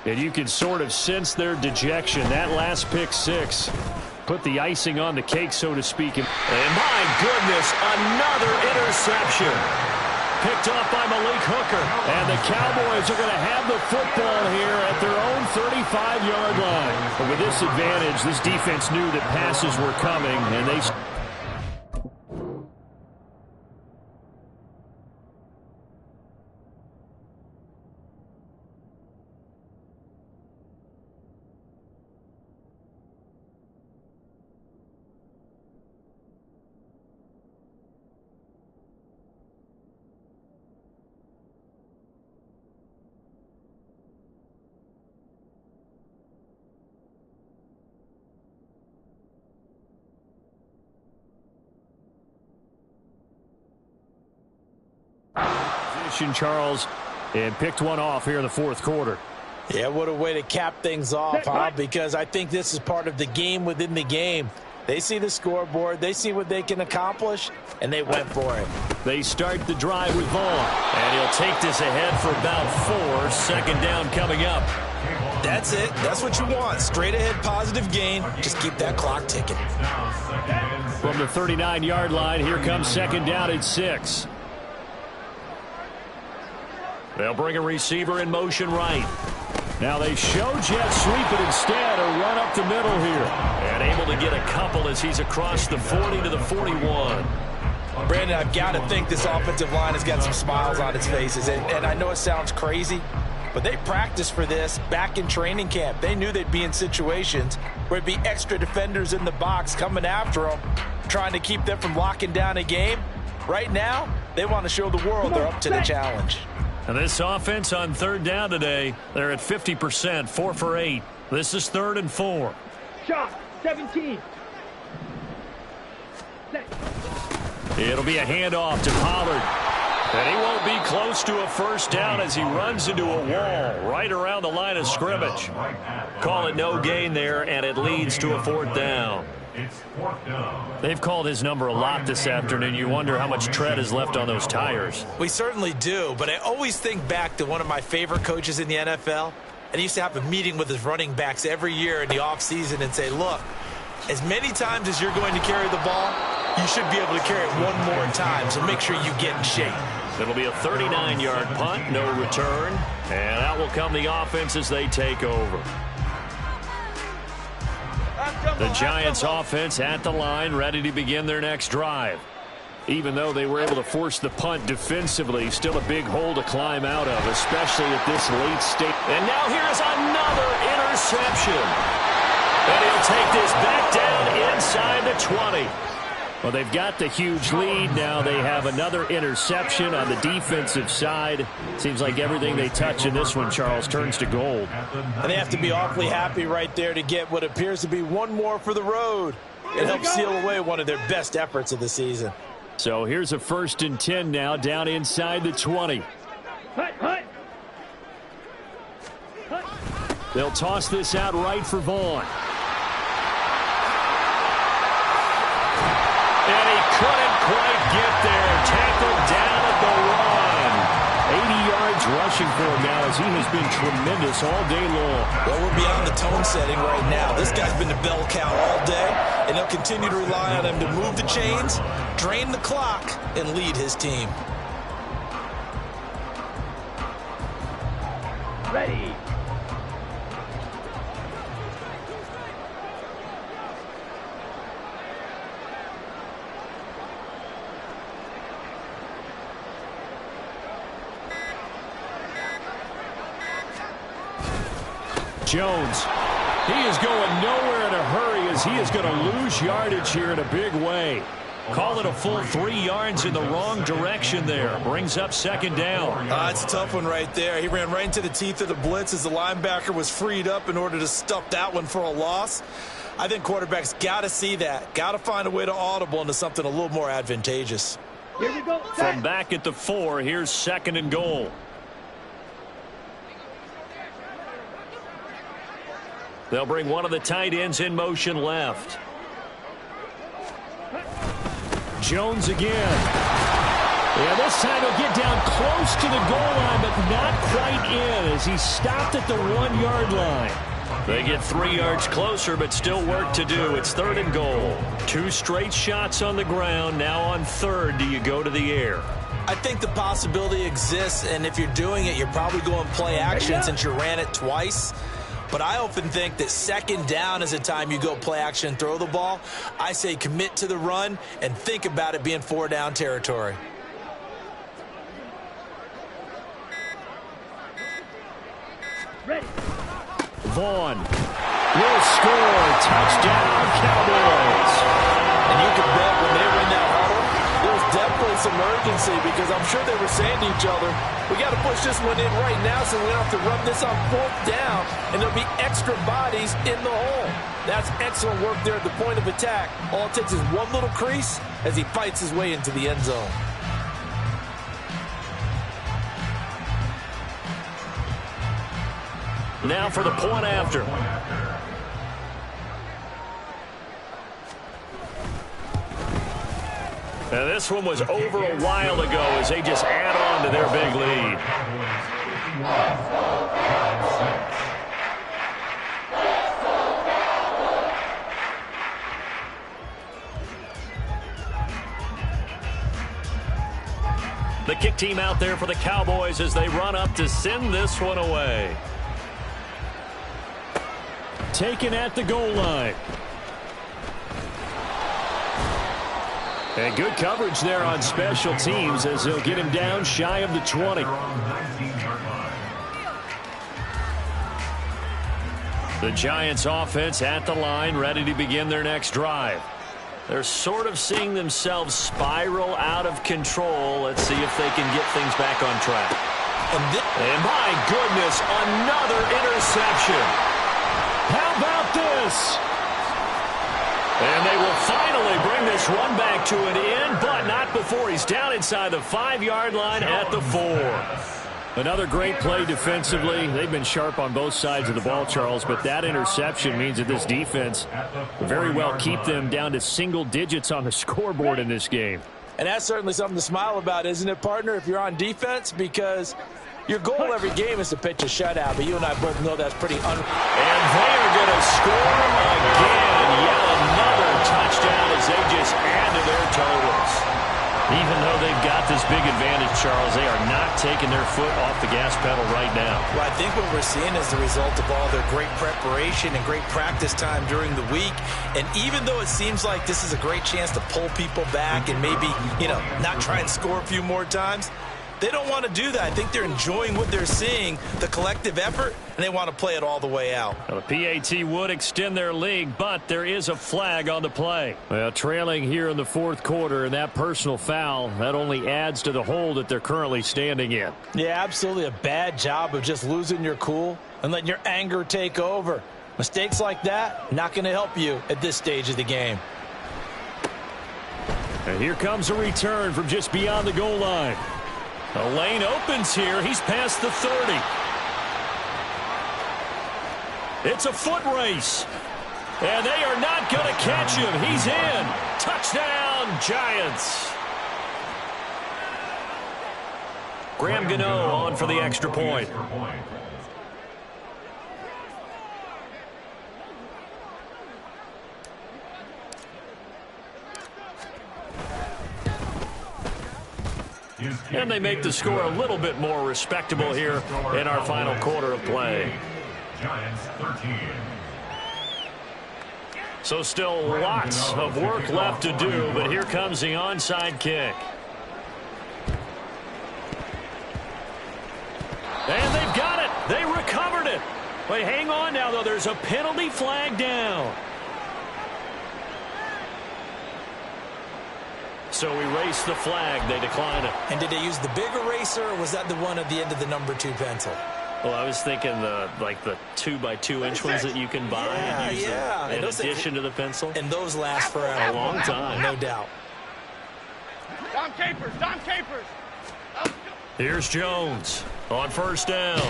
A: And you can sort of sense their dejection. That last pick six put the icing on the cake, so to speak. And my goodness, another interception. Picked off by Malik Hooker. And the Cowboys are going to have the football here at their own 35-yard line. But with this advantage, this defense knew that passes were coming, and they... Charles, and picked one off here in the fourth quarter.
F: Yeah, what a way to cap things off, huh? Because I think this is part of the game within the game. They see the scoreboard, they see what they can accomplish, and they went for it.
A: They start the drive with Vaughn, and he'll take this ahead for about 4. Second down coming up.
D: That's it. That's what you want. Straight ahead, positive gain. Just keep that clock ticking.
A: From the 39-yard line, here comes second down at 6. They'll bring a receiver in motion right. Now they show jet sweep, but instead a run up the middle here. And able to get a couple as he's across the 40 to the 41.
F: Brandon, I've got to think this offensive line has got some smiles on its faces. And I know it sounds crazy, but they practiced for this back in training camp. They knew they'd be in situations where it'd be extra defenders in the box coming after them, trying to keep them from locking down a game. Right now, they want to show the world they're up to the challenge.
A: And this offense on third down today, they're at 50%, 4 for 8. This is 3rd and 4.
E: Shot, 17.
A: It'll be a handoff to Pollard. And he won't be close to a first down as he runs into a wall right around the line of scrimmage. Call it no gain there, and it leads to a 4th down.
C: It's 4th down.
A: They've called his number a lot this afternoon. You wonder how much tread is left on those tires.
D: We certainly do, but I always think back to one of my favorite coaches in the NFL, and he used to have a meeting with his running backs every year in the offseason and say, look, as many times as you're going to carry the ball, you should be able to carry it one more time, so make sure you get in shape.
A: It'll be a 39-yard punt, no return, and out will come the offense as they take over. The Giants offense at the line, ready to begin their next drive. Even though they were able to force the punt defensively, still a big hole to climb out of, especially at this late stage. And now here's another interception. And he'll take this back down inside the 20. Well, they've got the huge lead. Now they have another interception on the defensive side. Seems like everything they touch in this one, Charles, turns to gold.
F: And they have to be awfully happy right there to get what appears to be one more for the road. It helps seal away one of their best efforts of the season.
A: So here's a 1st and 10 now, down inside the 20. They'll toss this out right for Vaughn. And he couldn't quite get there. Tackled down at the 1. 80 yards rushing for him now as he has been tremendous all day long.
D: Well, we're beyond the tone setting right now. This guy's been the bell cow all day, and they'll continue to rely on him to move the chains, drain the clock, and lead his team.
E: Ready.
A: Jones, he is going nowhere in a hurry as he is going to lose yardage here in a big way. Call it a full 3 yards in the wrong direction there. Brings up 2nd down.
D: It's a tough one right there. He ran right into the teeth of the blitz as the linebacker was freed up in order to stuff that one for a loss. I think quarterbacks got to see that. Got to find a way to audible into something a little more advantageous.
E: Here we go.
A: From back at the 4, here's 2nd and goal. They'll bring one of the tight ends in motion left. Jones again. Yeah, this time he'll get down close to the goal line, but not quite in as he stopped at the 1 yard line. They get 3 yards closer, but still work to do. It's 3rd and goal. 2 straight shots on the ground. Now on 3rd, do you go to the air?
D: I think the possibility exists, and if you're doing it, you're probably going play action since you ran it twice. But I often think that 2nd down is a time you go play action and throw the ball. I say commit to the run and think about it being 4 down territory.
E: Ready.
A: Vaughn will score. Touchdown, Cowboys.
F: And you can bet when they were in that huddle, there was definitely some urgency because I'm sure they were saying to each other, we got to push this one in right now so we don't have to run this on 4th down, and there'll be extra bodies in the hole. That's excellent work there at the point of attack. All it takes is one little crease as he fights his way into the end zone.
A: Now for the point after. And this one was over a while ago as they just add on to their big lead. The kick team out there for the Cowboys as they run up to send this one away. Taken at the goal line. And good coverage there on special teams as they'll get him down shy of the 20. The Giants offense at the line, ready to begin their next drive. They're sort of seeing themselves spiral out of control. Let's see if they can get things back on track. And my goodness, another interception. How about this? And they will finally bring this one back to an end, but not before he's down inside the 5 yard line at the 4. Another great play defensively. They've been sharp on both sides of the ball, Charles, but that interception means that this defense will very well keep them down to single digits on the scoreboard in this game.
F: And that's certainly something to smile about, isn't it, partner, if you're on defense? Because your goal every game is to pitch a shutout, but you and I both know that's pretty
A: And they are going to score again. Yet another touchdown as they just add to their totals. Even though they've got this big advantage, Charles, they are not taking their foot off the gas pedal right now.
D: Well, I think what we're seeing is the result of all their great preparation and great practice time during the week. And even though it seems like this is a great chance to pull people back and maybe, not try and score a few more times, they don't want to do that. I think they're enjoying what they're seeing, the collective effort, and they want to play it all the way out.
A: Well, the PAT would extend their lead, but there is a flag on the play. Well, trailing here in the fourth quarter, and that personal foul, that only adds to the hole that they're currently standing in.
F: Yeah, absolutely a bad job of just losing your cool and letting your anger take over. Mistakes like that, not going to help you at this stage of the game.
A: And here comes a return from just beyond the goal line. The lane opens here. He's past the 30. It's a foot race. And they are not going to catch him. He's in. Touchdown, Giants. Graham Gano on for the extra point. And they make the score a little bit more respectable here in our final quarter of play.
C: Giants 13.
A: So still lots of work left to do, but here comes the onside kick. And they've got it. They recovered it. Wait, hang on now, though. There's a penalty flag down. So erase the flag. They decline it.
B: And did they use the big eraser, or was that the one at the end of the number 2 pencil?
A: Well, I was thinking the 2x2-inch ones that you can buy and use in addition to the pencil.
B: And those last forever.
A: A long time.
B: No doubt.
E: Dom Capers, Dom Capers.
A: Here's Jones on first down.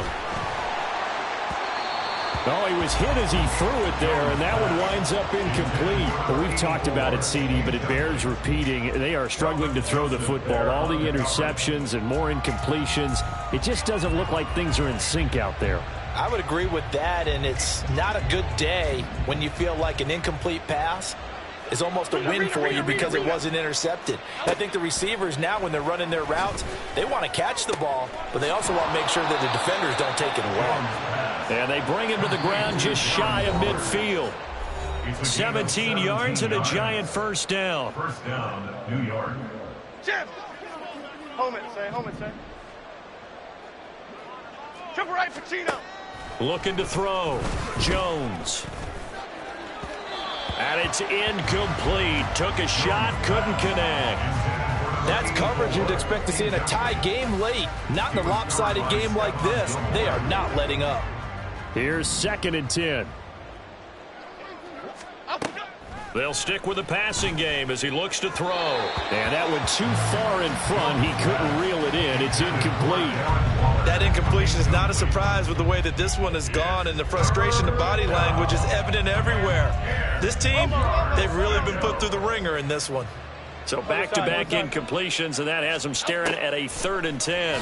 A: Oh, he was hit as he threw it there, and that one winds up incomplete. Well, we've talked about it, CD, but it bears repeating. They are struggling to throw the football. All the interceptions and more incompletions. It just doesn't look like things are in sync out there.
F: I would agree with that, and it's not a good day when you feel like an incomplete pass is almost a win for you because it wasn't intercepted. I think the receivers now, when they're running their routes, they want to catch the ball, but they also want to make sure that the defenders don't take it away.
A: And they bring him to the ground just shy of midfield. 17 yards and a Giant first down.
C: First down, New York.
E: Jim. Home it, say. Triple right, Pacino.
A: Looking to throw. Jones. And it's incomplete. Took a shot, couldn't connect.
F: That's coverage you'd expect to see in a tie game late. Not in a lopsided game like this. They are not letting up.
A: Here's 2nd and 10. They'll stick with the passing game as he looks to throw. And that went too far in front. He couldn't reel it in. It's incomplete.
D: That incompletion is not a surprise with the way that this one has gone, and the frustration, the body language is evident everywhere. This team, they've really been put through the ringer in this one.
A: So back-to-back incompletions, and that has them staring at a 3rd and 10.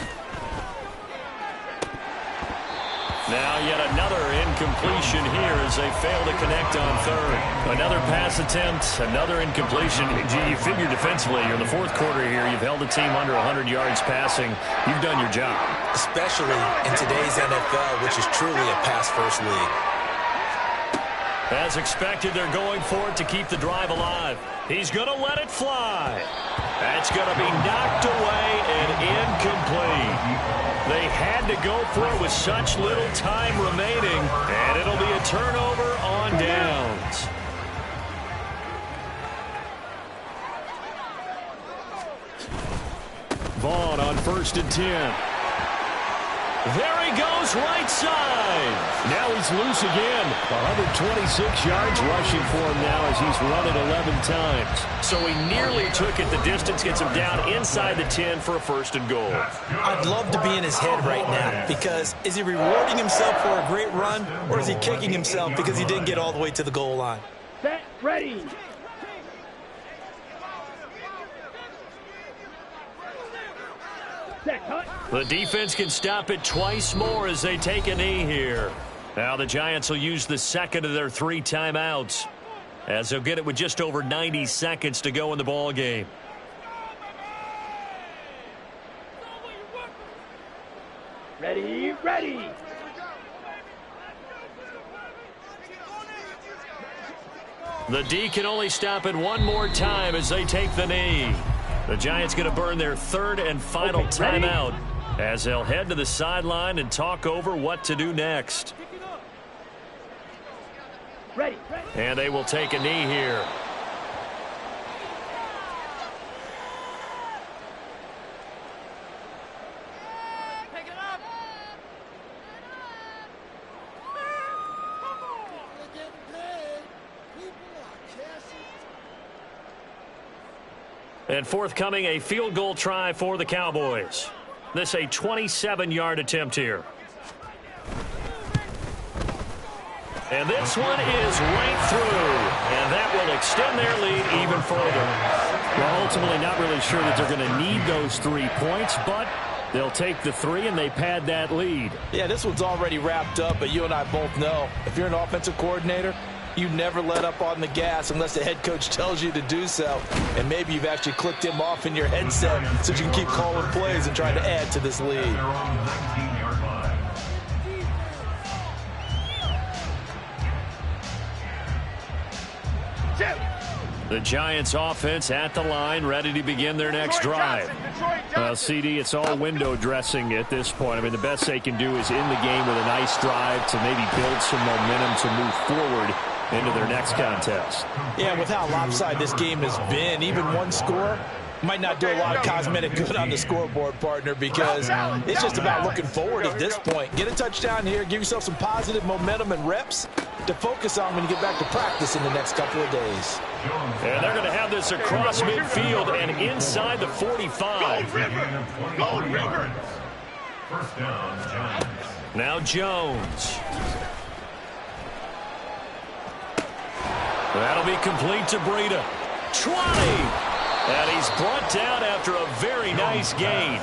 A: Now yet another incompletion here as they fail to connect on 3rd. Another pass attempt, another incompletion. You figure defensively, you're in the 4th quarter here. You've held the team under 100 yards passing. You've done your job.
B: Especially in today's NFL, which is truly a pass-first league.
A: As expected, they're going for it to keep the drive alive. He's going to let it fly. That's going to be knocked away and incomplete. They had to go for it with such little time remaining, and it'll be a turnover on downs. Vaughn on 1st and 10. There he goes, right side. Now he's loose again. 126 yards rushing for him now as he's run it 11 times. So he nearly took it the distance, gets him down inside the 10 for a 1st and goal.
B: I'd love to be in his head right now, because is he rewarding himself for a great run, or is he kicking himself because he didn't get all the way to the goal line?
E: Set, ready.
A: The defense can stop it twice more as they take a knee here. Now the Giants will use the 2nd of their 3 timeouts, as they'll get it with just over 90 seconds to go in the ball game.
E: Ready, ready.
A: The D can only stop it one more time as they take the knee. The Giants going to burn their third and final timeout as they'll head to the sideline and talk over what to do next.
E: Ready.
A: And they will take a knee here. And forthcoming, a field goal try for the Cowboys. This a 27-yard attempt here. And this one is right through. And that will extend their lead even further. Well, ultimately not really sure that they're going to need those 3 points, but they'll take the 3 and they pad that lead.
F: Yeah, this one's already wrapped up, but you and I both know if you're an offensive coordinator, you never let up on the gas unless the head coach tells you to do so. And maybe you've actually clicked him off in your headset so you can keep calling plays and trying to add to this lead.
C: They're on the 19-yard line.
A: The Giants offense at the line, ready to begin their next drive. Well, CD, it's all window dressing at this point. I mean, the best they can do is in the game with a nice drive to maybe build some momentum to move forward into their next contest.
F: Yeah, with how lopsided this game has been, even one score might not do a lot of cosmetic good on the scoreboard, partner, because it's just about looking forward at this point. Get a touchdown here, give yourself some positive momentum and reps to focus on when you get back to practice in the next couple of days.
A: And they're going to have this across midfield and inside the 45.
E: Go River!
C: First down, Giants.
A: Now Jones. That'll be complete to Breida. 20! And he's brought down after a very nice gain.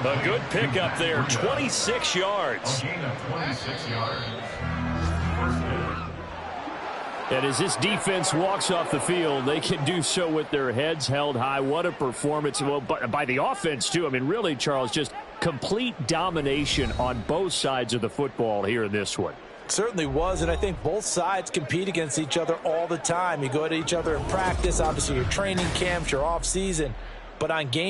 A: A good pickup there, 26 yards.
C: A gain of 26 yards. First down.
A: And as this defense walks off the field, they can do so with their heads held high. What a performance. Well, by the offense, too. I mean, really, Charles, just complete domination on both sides of the football here in this one.
F: Certainly was, and I think both sides compete against each other all the time. You go at each other in practice, obviously your training camps, your off season, but on game